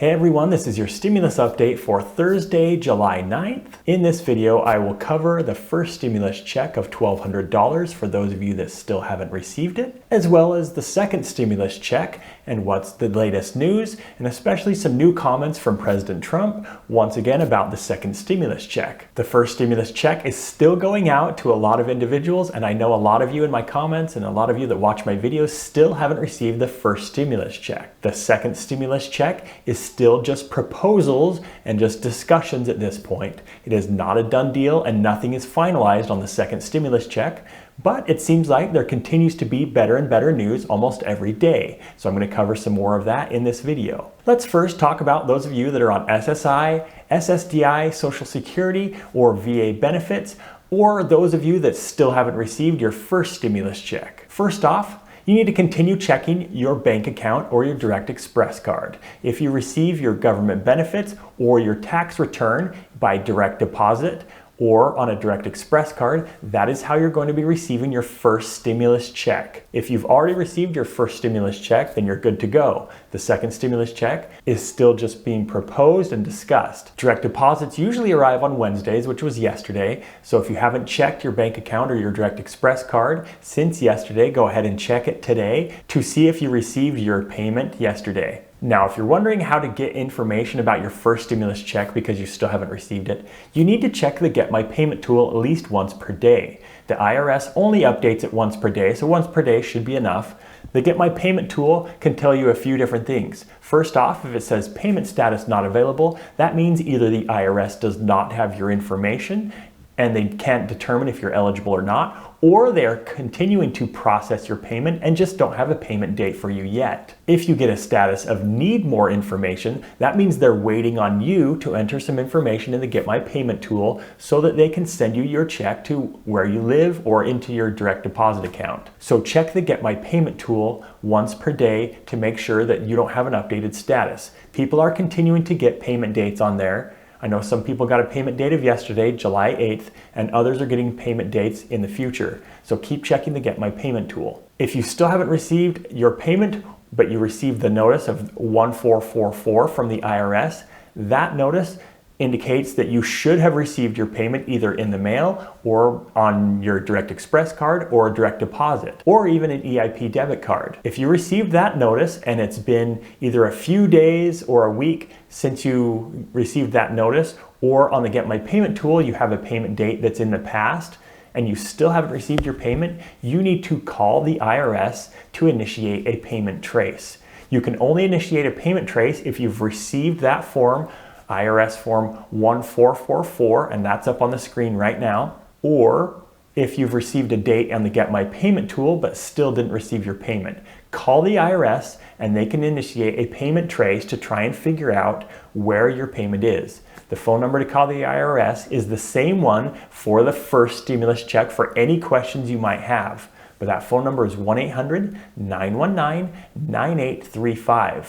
Hey everyone, this is your stimulus update for Thursday, July 9th. In this video, I will cover the first stimulus check of $1,200 for those of you that still haven't received it, as well as the second stimulus check and what's the latest news, and especially some new comments from President Trump, once again about the second stimulus check. The first stimulus check is still going out to a lot of individuals, and I know a lot of you in my comments and a lot of you that watch my videos still haven't received the first stimulus check. The second stimulus check is still just proposals and just discussions at this point. It is not a done deal and nothing is finalized on the second stimulus check, but it seems like there continues to be better and better news almost every day. So I'm going to cover some more of that in this video. Let's first talk about those of you that are on SSI, SSDI, Social Security, or VA benefits, or those of you that still haven't received your first stimulus check. First off, you need to continue checking your bank account or your Direct Express card. If you receive your government benefits or your tax return by direct deposit or on a Direct Express card, that is how you're going to be receiving your first stimulus check. If you've already received your first stimulus check, then you're good to go. The second stimulus check is still just being proposed and discussed. Direct deposits usually arrive on Wednesdays, which was yesterday. So if you haven't checked your bank account or your Direct Express card since yesterday, go ahead and check it today to see if you received your payment yesterday. Now, if you're wondering how to get information about your first stimulus check because you still haven't received it, you need to check the Get My Payment tool at least once per day. The IRS only updates it once per day, so once per day should be enough. The Get My Payment tool can tell you a few different things. First off, if it says payment status not available, that means either the IRS does not have your information and they can't determine if you're eligible or not, or they're continuing to process your payment and just don't have a payment date for you yet. If you get a status of need more information, that means they're waiting on you to enter some information in the Get My Payment tool so that they can send you your check to where you live or into your direct deposit account. So check the Get My Payment tool once per day to make sure that you don't have an updated status. People are continuing to get payment dates on there. I know some people got a payment date of yesterday, July 8th, and others are getting payment dates in the future. So keep checking the Get My Payment tool. If you still haven't received your payment, but you received the notice of 1444 from the IRS, that notice indicates that you should have received your payment either in the mail or on your Direct Express card or a direct deposit or even an EIP debit card. If you received that notice and it's been either a few days or a week since you received that notice, or on the Get My Payment tool you have a payment date that's in the past and you still haven't received your payment, you need to call the IRS to initiate a payment trace. You can only initiate a payment trace if you've received that form, IRS form 1444, and that's up on the screen right now, or if you've received a date on the Get My Payment tool but still didn't receive your payment. Call the IRS and they can initiate a payment trace to try and figure out where your payment is. The phone number to call the IRS is the same one for the first stimulus check for any questions you might have, but that phone number is 1-800-919-9835.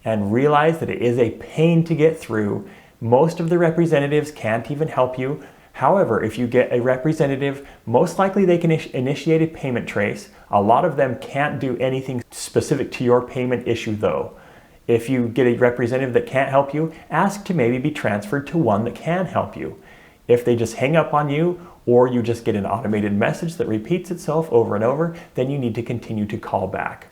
And realize that it is a pain to get through. Most of the representatives can't even help you. However, if you get a representative, most likely they can initiate a payment trace. A lot of them can't do anything specific to your payment issue though. If you get a representative that can't help you, ask to maybe be transferred to one that can help you. If they just hang up on you or you just get an automated message that repeats itself over and over, then you need to continue to call back.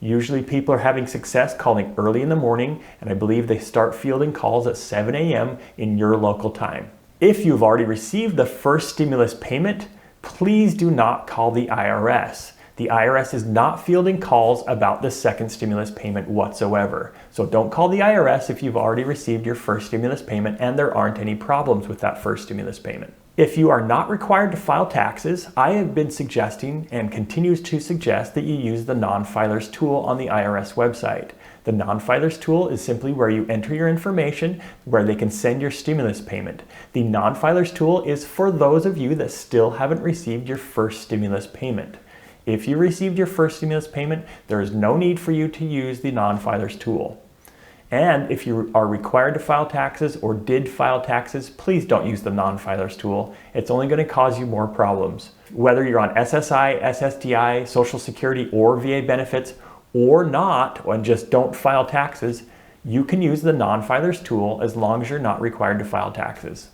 Usually people are having success calling early in the morning, and I believe they start fielding calls at 7 a.m. in your local time. If you've already received the first stimulus payment, please do not call the IRS. The IRS is not fielding calls about the second stimulus payment whatsoever. So don't call the IRS if you've already received your first stimulus payment and there aren't any problems with that first stimulus payment. If you are not required to file taxes, I have been suggesting and continues to suggest that you use the non-filers tool on the IRS website. The non-filers tool is simply where you enter your information where they can send your stimulus payment. The non-filers tool is for those of you that still haven't received your first stimulus payment. If you received your first stimulus payment, there is no need for you to use the non-filers tool. And if you are required to file taxes or did file taxes, please don't use the non-filers tool. It's only going to cause you more problems. Whether you're on SSI, SSDI, Social Security, or VA benefits, or not, and just don't file taxes, you can use the non-filers tool as long as you're not required to file taxes.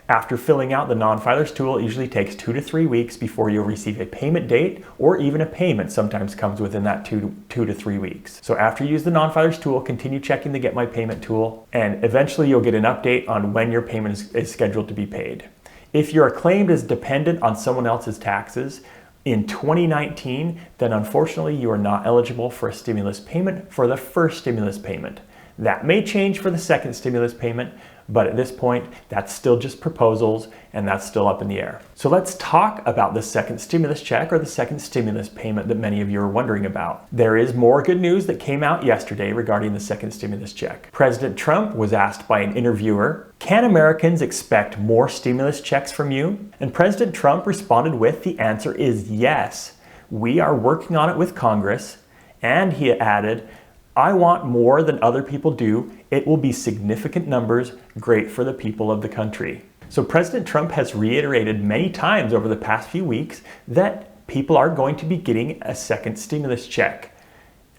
After filling out the non-filers tool, it usually takes 2 to 3 weeks before you'll receive a payment date, or even a payment sometimes comes within that 2 to 3 weeks. So after you use the non-filers tool, continue checking the Get My Payment tool, and eventually you'll get an update on when your payment is scheduled to be paid. If your claim is dependent on someone else's taxes in 2019, then unfortunately you are not eligible for a stimulus payment for the first stimulus payment. That may change for the second stimulus payment, but at this point, that's still just proposals and that's still up in the air. So let's talk about the second stimulus check, or the second stimulus payment that many of you are wondering about. There is more good news that came out yesterday regarding the second stimulus check. President Trump was asked by an interviewer, "Can Americans expect more stimulus checks from you?" And President Trump responded with, "The answer is yes. We are working on it with Congress." And he added, "I want more than other people do. It will be significant numbers, great for the people of the country." So President Trump has reiterated many times over the past few weeks that people are going to be getting a second stimulus check.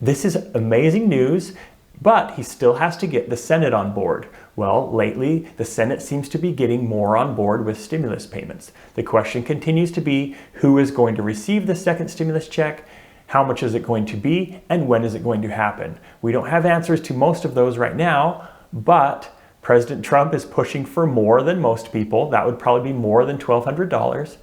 This is amazing news, but he still has to get the Senate on board. Well, lately, the Senate seems to be getting more on board with stimulus payments. The question continues to be, who is going to receive the second stimulus check? How much is it going to be, and when is it going to happen? We don't have answers to most of those right now, but President Trump is pushing for more than most people. That would probably be more than $1,200.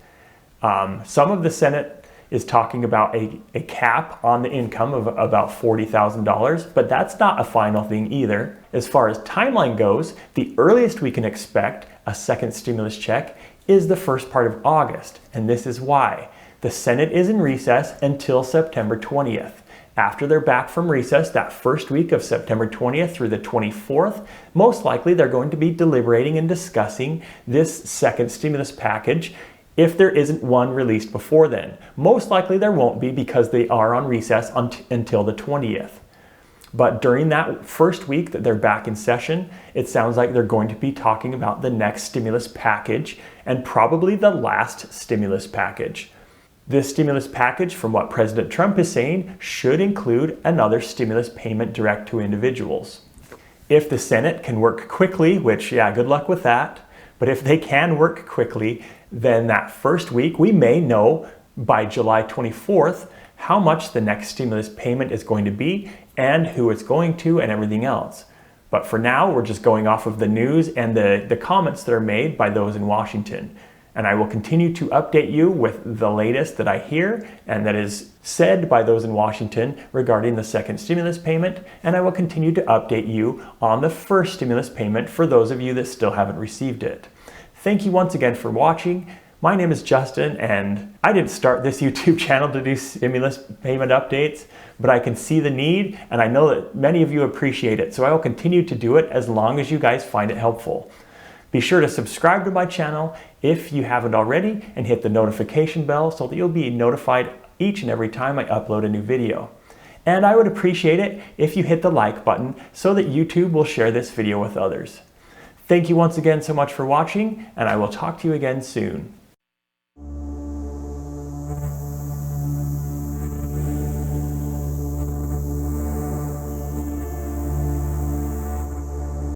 Some of the Senate is talking about a cap on the income of about $40,000, but that's not a final thing either. As far as timeline goes, the earliest we can expect a second stimulus check is the first part of August, and this is why. The Senate is in recess until September 20th. After they're back from recess, that first week of September 20th through the 24th, most likely they're going to be deliberating and discussing this second stimulus package if there isn't one released before then. Most likely there won't be because they are on recess until the 20th. But during that first week that they're back in session, it sounds like they're going to be talking about the next stimulus package and probably the last stimulus package. This stimulus package, from what President Trump is saying, should include another stimulus payment direct to individuals. If the Senate can work quickly, which, yeah, good luck with that, but if they can work quickly, then that first week we may know by July 24th how much the next stimulus payment is going to be and who it's going to and everything else. But for now, we're just going off of the news and the comments that are made by those in Washington. And I will continue to update you with the latest that I hear and that is said by those in Washington regarding the second stimulus payment. And I will continue to update you on the first stimulus payment for those of you that still haven't received it. Thank you once again for watching. My name is Justin, and I didn't start this YouTube channel to do stimulus payment updates, but I can see the need, and I know that many of you appreciate it. So I will continue to do it as long as you guys find it helpful. Be sure to subscribe to my channel if you haven't already, and hit the notification bell so that you'll be notified each and every time I upload a new video. And I would appreciate it if you hit the like button so that YouTube will share this video with others. Thank you once again so much for watching, and I will talk to you again soon.